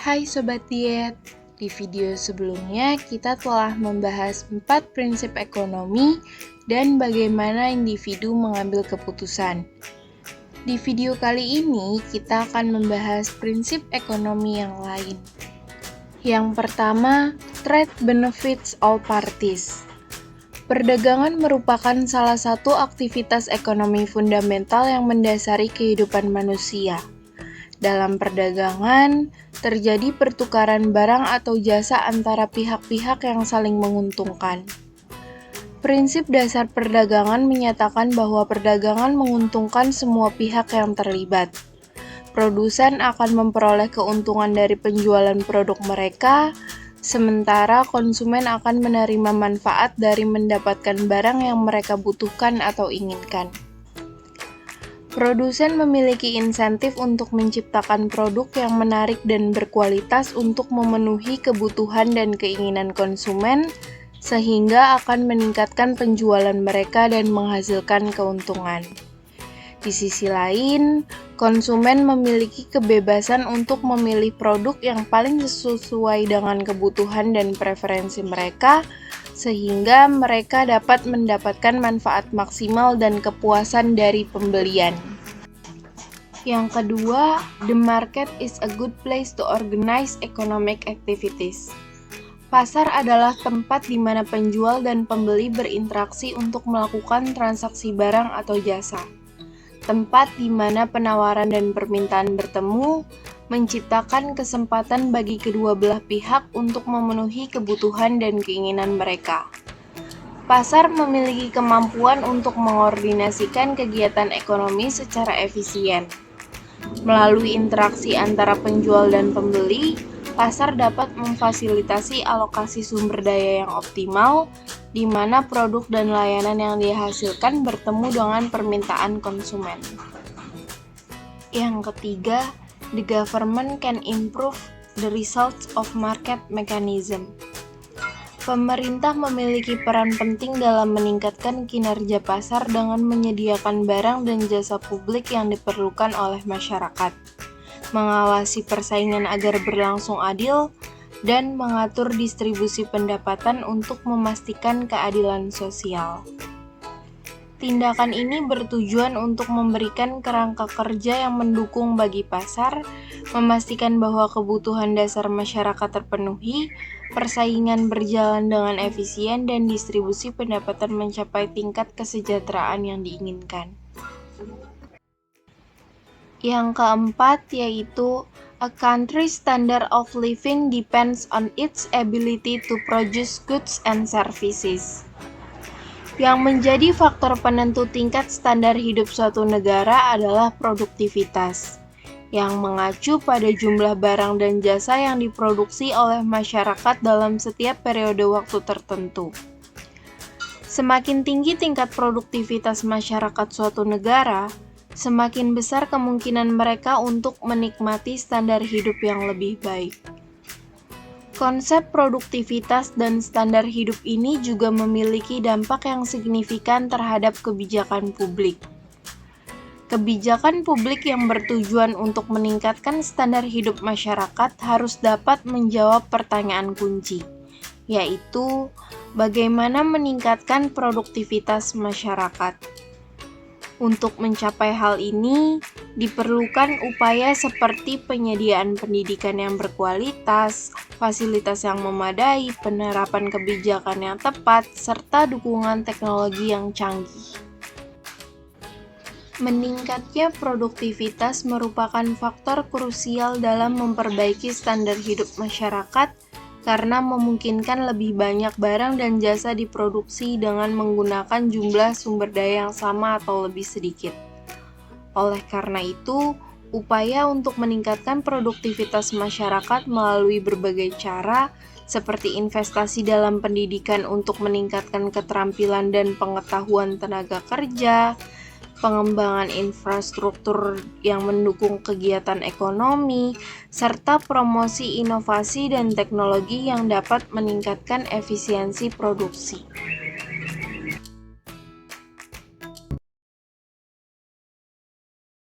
Hai Sobat Diet, di video sebelumnya kita telah membahas 4 prinsip ekonomi dan bagaimana individu mengambil keputusan. Di video kali ini kita akan membahas prinsip ekonomi yang lain. Yang pertama, trade benefits all parties. Perdagangan merupakan salah satu aktivitas ekonomi fundamental yang mendasari kehidupan manusia. Dalam perdagangan, terjadi pertukaran barang atau jasa antara pihak-pihak yang saling menguntungkan. Prinsip dasar perdagangan menyatakan bahwa perdagangan menguntungkan semua pihak yang terlibat. Produsen akan memperoleh keuntungan dari penjualan produk mereka, sementara konsumen akan menerima manfaat dari mendapatkan barang yang mereka butuhkan atau inginkan. Produsen memiliki insentif untuk menciptakan produk yang menarik dan berkualitas untuk memenuhi kebutuhan dan keinginan konsumen, sehingga akan meningkatkan penjualan mereka dan menghasilkan keuntungan. Di sisi lain, konsumen memiliki kebebasan untuk memilih produk yang paling sesuai dengan kebutuhan dan preferensi mereka, sehingga mereka dapat mendapatkan manfaat maksimal dan kepuasan dari pembelian. Yang kedua, the market is a good place to organize economic activities. Pasar adalah tempat di mana penjual dan pembeli berinteraksi untuk melakukan transaksi barang atau jasa. Tempat di mana penawaran dan permintaan bertemu, menciptakan kesempatan bagi kedua belah pihak untuk memenuhi kebutuhan dan keinginan mereka. Pasar memiliki kemampuan untuk mengordinasikan kegiatan ekonomi secara efisien. Melalui interaksi antara penjual dan pembeli, pasar dapat memfasilitasi alokasi sumber daya yang optimal, di mana produk dan layanan yang dihasilkan bertemu dengan permintaan konsumen. Yang ketiga, the government can improve the results of market mechanism. Pemerintah memiliki peran penting dalam meningkatkan kinerja pasar dengan menyediakan barang dan jasa publik yang diperlukan oleh masyarakat, mengawasi persaingan agar berlangsung adil, dan mengatur distribusi pendapatan untuk memastikan keadilan sosial. Tindakan ini bertujuan untuk memberikan kerangka kerja yang mendukung bagi pasar, memastikan bahwa kebutuhan dasar masyarakat terpenuhi, persaingan berjalan dengan efisien, dan distribusi pendapatan mencapai tingkat kesejahteraan yang diinginkan. Yang keempat yaitu a country's standard of living depends on its ability to produce goods and services. Yang menjadi faktor penentu tingkat standar hidup suatu negara adalah produktivitas, yang mengacu pada jumlah barang dan jasa yang diproduksi oleh masyarakat dalam setiap periode waktu tertentu. Semakin tinggi tingkat produktivitas masyarakat suatu negara, semakin besar kemungkinan mereka untuk menikmati standar hidup yang lebih baik. Konsep produktivitas dan standar hidup ini juga memiliki dampak yang signifikan terhadap kebijakan publik. Kebijakan publik yang bertujuan untuk meningkatkan standar hidup masyarakat harus dapat menjawab pertanyaan kunci, yaitu bagaimana meningkatkan produktivitas masyarakat. Untuk mencapai hal ini, diperlukan upaya seperti penyediaan pendidikan yang berkualitas, fasilitas yang memadai, penerapan kebijakan yang tepat, serta dukungan teknologi yang canggih. Meningkatnya produktivitas merupakan faktor krusial dalam memperbaiki standar hidup masyarakat karena memungkinkan lebih banyak barang dan jasa diproduksi dengan menggunakan jumlah sumber daya yang sama atau lebih sedikit. Oleh karena itu, upaya untuk meningkatkan produktivitas masyarakat melalui berbagai cara, seperti investasi dalam pendidikan untuk meningkatkan keterampilan dan pengetahuan tenaga kerja, pengembangan infrastruktur yang mendukung kegiatan ekonomi, serta promosi inovasi dan teknologi yang dapat meningkatkan efisiensi produksi.